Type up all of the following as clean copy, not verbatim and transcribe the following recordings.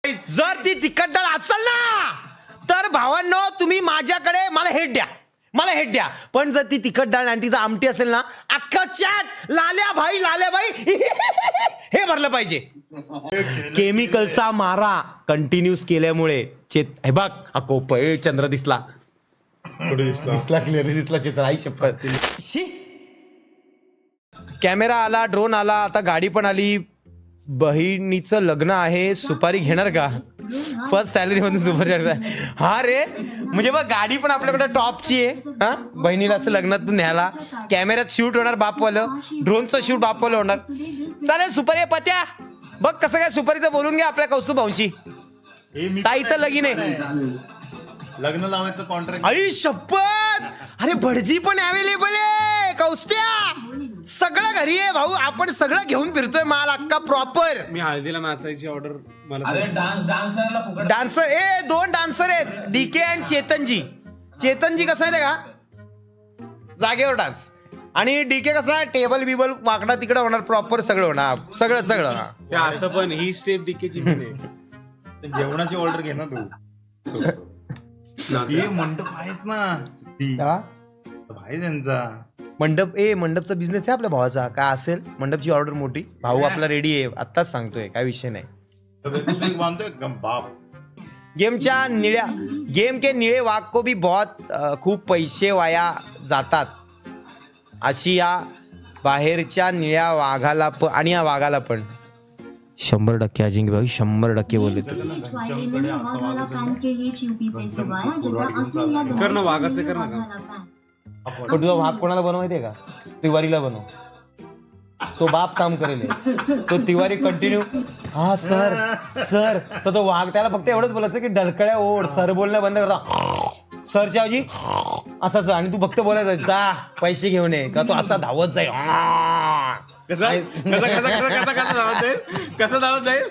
जर ती तिखट डाळ असेल ना तर भावांनो तुम्ही माझ्याकडे मला हेट द्या, पण जर ती तिखट डाळ आणि तिचं आमटी असेल ना अख्खा चॅट लाल्या भाई हे भरलं पाहिजे. केमिकलचा मारा कंटिन्यूस केल्यामुळे हे बघ अकोप चंद्र दिसला क्लिअरली दिसला चित्र. आई शपथ. कॅमेरा आला, ड्रोन आला, आता गाडी पण आली. बहिणीचं लग्न आहे, सुपारी घेणार का? फर्स्ट सॅलरी मधून सुपारी. हा रे, म्हणजे बघ गाडी पण आपल्याकडे टॉपची आहे. हा, बहिणीला असं लग्नातून न्यायला, कॅमेऱ्यात शूट होणार बापवालं, ड्रोनचं शूट बापवालं होणार. चालेल, सुपारी पत्या बघ कसं काय सुपारीचं बोलून घ्या आपल्या कौस्तुभ भाऊंशी. ताईचं लगीन आहे, लग्न लावायचं कॉन्ट्रॅक्ट. आई शपथ. अरे भटजी पण अवेलेबल आहे कौस्त्या, सगळं घरी आहे भाऊ. आपण सगळं घेऊन फिरतोय माल अक्का प्रॉपर. मी हळदीला नाचायची ऑर्डर मला डान्सर 2 डान्सर आहेत, डीके अँड चेतनजी कसं आहे का जागेवर डान्स, आणि डीके कसा आहे टेबल बिबल वाकडा तिकडे होणार, प्रॉपर सगळं होणार, सगळं ते असं. पण ही स्टेप डीकेची जेवणाची ऑर्डर घे ना तू. हे मंडप आहेच ना भाई त्यांचा मंडपचा बिझनेस आहे आपल्या भावाचा. काय असेल मंडपची ऑर्डर मोठी, भाऊ आपला रेडी आहे आत्ताच सांगतोय, काय विषय नाही. बाप गेम के निळे वाघ को भी बहुत खूप पैसे वाया जातात, अशी या बाहेरच्या निळ्या वाघाला पण आणि या वाघाला पण 100% अजिंक्य भाई 100% बोलले तू. कर ना वाघाचे, कर ना. पण तुझा वाघ कोणाला बनवायचे का? तिवारीला बनव, तो बाप काम करेल. तो तिवारी कंटिन्यू हा सर तर तो वाघ त्याला फक्त एवढंच बोलायचं की डलकळ्या ओढ, सर बोलणं बंद करता, सरच्या ऐवजी असंच, आणि तू फक्त बोलायचं जा पैसे घेऊन ये का, तो असा धावत जाईल. कसं धावत जाईल.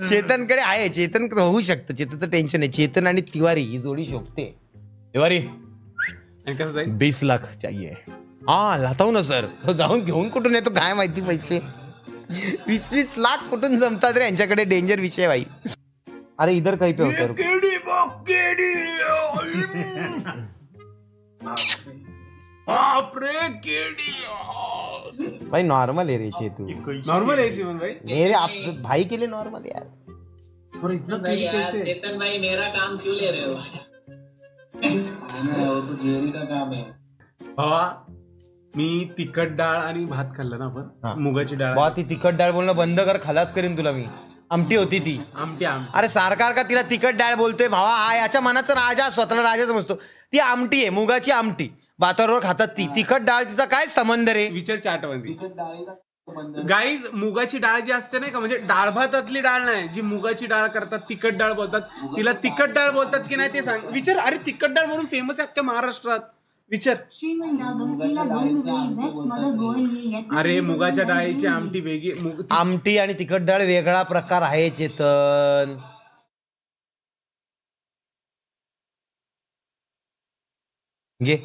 चेतनकडे आहे, चेतन होऊ शकतं, चेतनचं टेन्शन आहे. चेतन आणि तिवारी ही जोडी शोभते. तिवारी 20 लाख चाहिए. हा लाताव ना सर, तो जाऊन घेऊन कुठून येतो काय माहिती पैसे. 20 लाख कुठून जमतात रे यांच्याकडे, डेंजर विषय भाई. अरे इधर काही पे होतं भाई. नॉर्मल आहे रे तू, नॉर्मल आहे शिवम भाई. मेरे आप भाई के लिए नॉर्मल है यार. चेतन भाई मेरा काम क्यों ले रहे हो? तो जेरी का काम है भावा. मी तिखट डाळ आणि भात खाल्ला ना आपण, मुगाची डाळ. बा ती तिखट डाळ बोलणं बंद कर, खलास करीन तुला मी. आमटी होती ती आमटी. अरे सारखा तिला तिखट डाळ बोलतोय भावा. हा याच्या मनाचा राजा, स्वतःला राजा समजतो. ती आमटी आहे, मुगाची आमटी, भातावर खातात ती. तिखट डाळ तिचा काय संबंध रे? विचार चाटवंती गाईज. मुगाची डाळ जी असते नाही का, म्हणजे डाळ भातातली डाळ नाही, जी मुगाची डाळ करतात तिखट डाळ बोलतात, तिला तिखट डाळ बोलतात की नाही ते सांग. विचार. अरे तिखट डाळ म्हणून फेमस आहे अख्ख्या महाराष्ट्रात. विचार. अरे मुगाच्या डाळीची आमटी वेगळी, आमटी आणि तिखट डाळ वेगळा प्रकार आहे चेतन. घे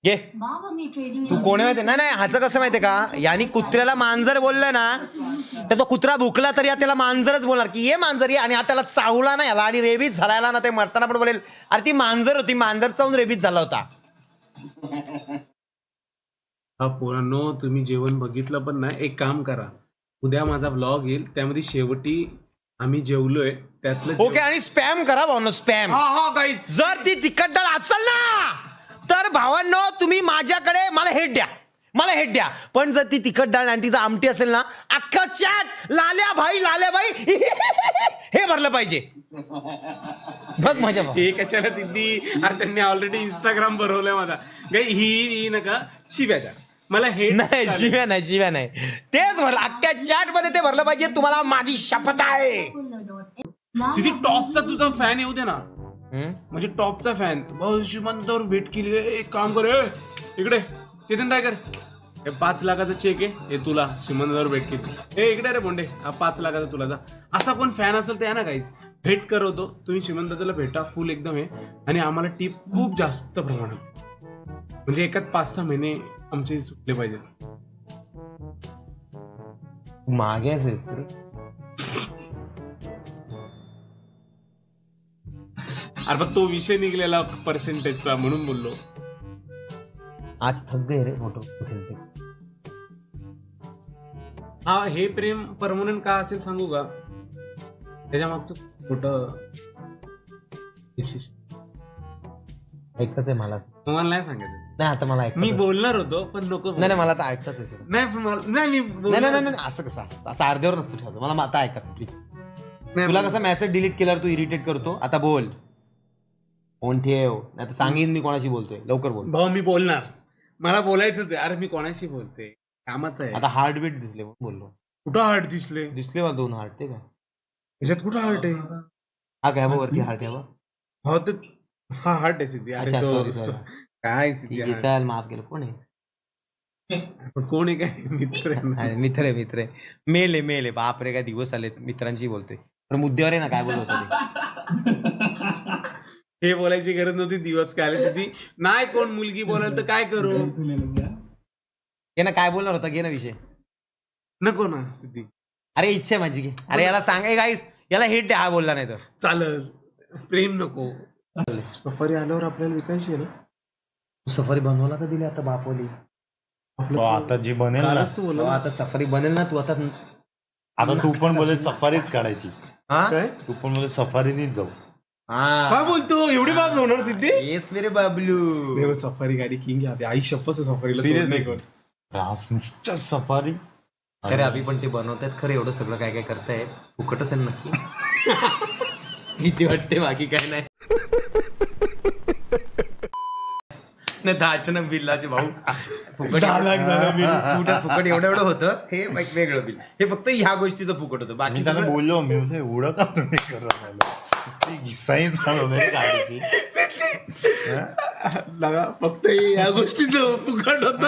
तू कोण माहिती नाही ह्याचं कसं माहितीये का, यांनी कुत्र्याला मांजर बोललं ना तर तो कुत्रा भुकला तरी त्याला मांजरच बोलणार की ये मांजर ये, आणि आता त्याला चावला ना याला आणि रेबीज झाला ना ते मरताना पण बोलेल अरे ती मांजर होती, मांजर चावून रेबीज झाला होता. हा पोरांनो, तुम्ही जेवण बघितलं पण नाही, एक काम करा, उद्या माझा व्लॉग येईल त्यामध्ये शेवटी आम्ही जेवलोय त्यातलं ओके. आणि स्पॅम करा भावनो, स्पॅम. जर ती तिखट डाळ असेल ना तर भावांनो तुम्ही माझ्याकडे मला हेट द्या, पण जर ती तिखट डाळ आणि तिचं आमटी असेल ना अख्खा चॅट लाल्या भाई हे भरलं पाहिजे. बघ माझ्या हे कशाला सिद्धी. अरे त्यांनी ऑलरेडी इंस्टाग्राम भरवलंय माझा. ही नका शिव्या द्या मला. हे नाही, शिव्या नाही, तेच भरलं अख्ख्या चॅट मध्ये, ते भरलं पाहिजे. तुम्हाला माझी शपथ आहे. सिद्धी टॉपचा तुझा फॅन येऊ दे ना, म्हणजे टॉपचा फॅन. श्रीमंतावर भेट केली. एक काम कर, इकडे चेतन काय कर, हे 5 लाखाचा चेक आहे, हे तुला श्रीमंतावर भेट केली. हे इकडे रे बोंडे, हा 5 लाखाचा तुला जा. असा कोण फॅन असेल ते ना काहीच भेट करवतो. तुम्ही श्रीमंताला भेटा, फुल एकदम आहे. आणि आम्हाला टिप खूप जास्त प्रमाणात, म्हणजे एकाच 5-6 महिने आमचे सुटले पाहिजे. मागे असेल अरे पण तो विषय निघलेला पर्सेंटेजचा म्हणून बोललो. आज थक गए रे फोटो. हा हे प्रेम परमनंट का असेल सांगू का? त्याच्या मागचं कुठं ऐकतच आहे मला. तुम्हाला नाही सांगायचं. नाही आता मला मी बोलणार होतो पण नको. नाही मला आता ऐकतच आहे. नाही पण नाही मी नाही असं कसं असं अर्ध्यावर नसतं ठेवायचं. मला आता ऐकायचं प्लीज. तुला कसं मेसेज डिलीट केल्यावर तू इरिटेट करतो. आता बोल. फोन ठेव. नाही तर सांगेन मी कोणाशी बोलतोय. लवकर बोल. भाऊ मी बोलणार. मला बोलायचंच आहे. अरे मी कोणाशी बोलते कामाचं आहे. आता हार्ट बीट दिसले बोललो. कुठं हार्ट दिसले मला 2 हार्ट. ते काय याच्यात कुठं हार्ट आहे? हा काय वरती हार्ट आहे. हो तर हा हार्ट आहे सिद्धी. अच्छा, sorry. काय सिद्धी चल माफ केलं. कोण आहे? कोण आहे काय? मित्र आहे. मित्र आहे. मेल आहे. बापरे काय दिवस आलेत मित्रांशी बोलतोय. पण मुद्द्यावर आहे ना काय बोलत होते. हे बोलायची गरज नव्हती. दिवस काय आले सिद्धी. नाही कोण मुलगी बोलाल तर काय करू? घे ना काय बोलणार होता. घे ना विषय. नको ना सिद्धी. अरे इच्छा आहे माझी. घे. अरे याला सांगाय गाईस याला हिट द्या. हा बोलला नाही तर चालल. प्रेम नको. सफारी आल्यावर आपल्याला विकायची आहे ना. सफारी बनवायला का दिली आता बापवली. आता जी बनेल ना, तू बोल. आता सफारी बनेल ना. तू आता आता तू पण बोले सफारीच काढायची. काय तू पण बोले सफारीनीच जाऊ. काय बोलतो? एवढी बाब होणार सिद्धी. येस मेरे बाबलू. सफारी गाडी किंग आहे. आई शप्पस सफारीला Seriously? नाही कोण. नुसतं सफारी. अरे अभि पण ते बनवतात खरं. एवढं सगळं काय काय करतायत. फुकटच आहे नक्की. भीती वाटते बाकी काय नाही. अचानक बिल्लाचे भाऊ फुकट 10 लाख झालं. फुकट एवढं होतं. हे एक वेगळं बिल. हे फक्त ह्या गोष्टीचं फुकट होतं. मी बाकी त्यांना सगळं बोललो मी होते एवढं का तुम्ही करत घिसाई चालवलंय गाडीची. फक्त या गोष्टीचं फुकट होत.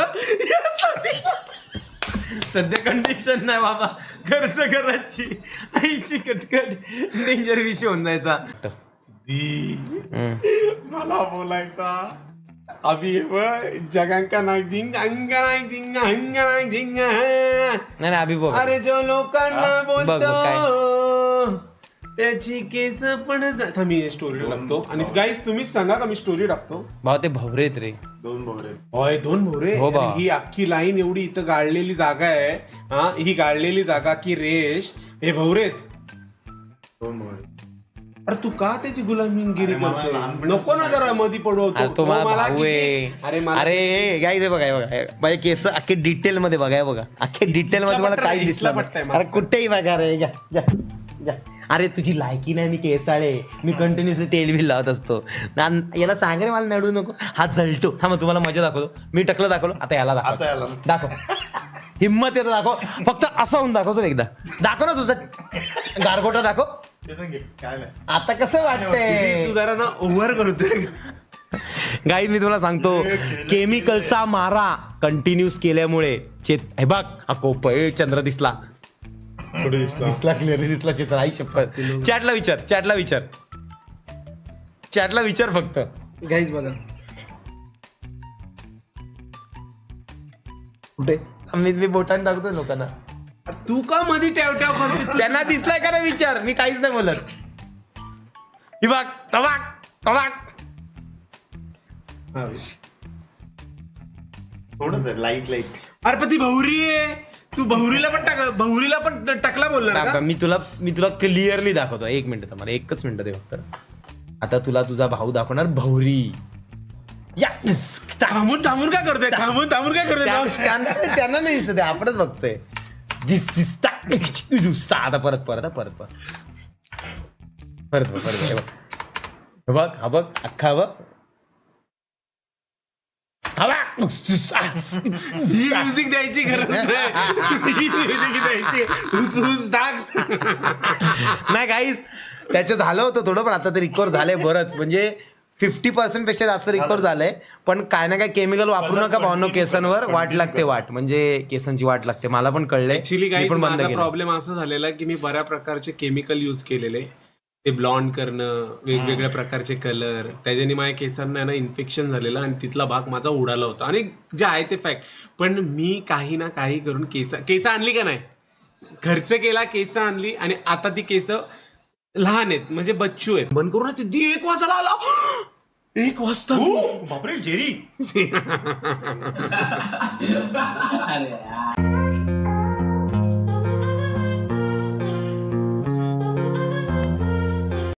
सध्या कंडिशन नाही बाबा. खर्च करायची आईची कटकट डेंजर विषय होऊन जायचा. मला बोलायचा अभि जगांका नाही झिंग अंगा नाही झिंग अंगा नाही झिंग. नाही अभि बघ. अरे जो लोकांना बघ बोलतो त्याची केस पण मी स्टोरी टाकतो. आणि गाईस तुम्हीच सांगा का मी स्टोरी टाकतो. भाऊ ते भवरेत रे. 2 भोवरे. होय 2 भोवरे. हो बा. ही अख्खी लाईन एवढी इथं गाळलेली जागा आहे. हा ही गाळलेली जागा की रेश हे भवरेत. 2 भोवरे. अरे तू का त्याची गुलामगिरी अरे मला करतोय? लहानपणी- नको ना जरा मधी पडवतो. अरे तो मला भाऊ आहे. अरे मला अरे गाईज हे बघा माझे केस अख्खे डिटेल मध्ये बघा. बघा अख्खे डिटेल मध्ये मला काही दिसलं पट्टा आहे नाही. अरे कुठेही बघा रे. अरे तुझी लायकी नाही. मी केसाळे. मी कंटिन्युअसली तेल बिल लावत असतो. याला सांग रे मला नडू नको. हा जळतो. थांब तुम्हाला मजा दाखवतो. मी टकलं दाखवलं. आता याला आता याला. दाखव. हिम्मत येतं दाखव. फक्त असं होऊन दाखवतो एकदा. दाखव ना तुझा गारगोटा दाखव. काय नाही. आता कसं वाटतंय? तू जरा ना ओव्हर करतोय. गाई मी तुला सांगतो केमिकलचा मारा कंटिन्यूस केल्यामुळे हे बघ हा कोप चंद्र दिसला. क्लिअरली दिसला चित्र. आई शपथ. चॅटला विचार फक्त. गाईज बघा कुठे मी बोटाने दाखवतोय लोकांना. तू का मध्ये टॅव करतो? त्यांना दिसलाय का ना विचार. मी काहीच नाही बोलत. ही बघ तवाक थोडं लाईट. अरे पण ती भौरी आहे. तू भौरीला पण टकला बोलणार का? मी तुला क्लिअरली दाखवतो. 1 मिनिट मला 1च मिनिट दे फक्त. आता तुला तुझा भाऊ दाखवणार भौरी. थांबून काय करतोय? त्यांना नाही दिसत. आपणच बघतोय. दिसता आता परत बघ. हा बघ अख्खा बघ. म्युझिक द्यायची गरज नाही काहीच त्याचं झालं होतं थोडं. पण आता ते रिकवर झालंय बरंच. म्हणजे 50% पेक्षा जास्त रिकवर झालंय. पण काय ना काय केमिकल वापरू नका भावनो. केसांवर वाट लागते. म्हणजे केसांची वाट लागते. मला पण कळलंय. ऍक्च्युली काही माझा प्रॉब्लेम असा झालेला की मी बऱ्या प्रकारचे केमिकल युज केलेले. ते ब्लॉन्ड करणं, वेगवेगळ्या प्रकारचे कलर, त्याच्याने माझ्या केसांना ना इन्फेक्शन झालेलं आणि तिथला भाग माझा उडाला होता. आणि जे आहे ते फॅक्ट. पण मी काही ना काही करून केस आणली का नाही खर्च केला, केस आणली आणि आता ती केस लहान आहेत म्हणजे बच्चू आहेत. बंद करूनच सिद्धी 1 वाजायला आला. 1 वाजता बापरे जेरी अरे यार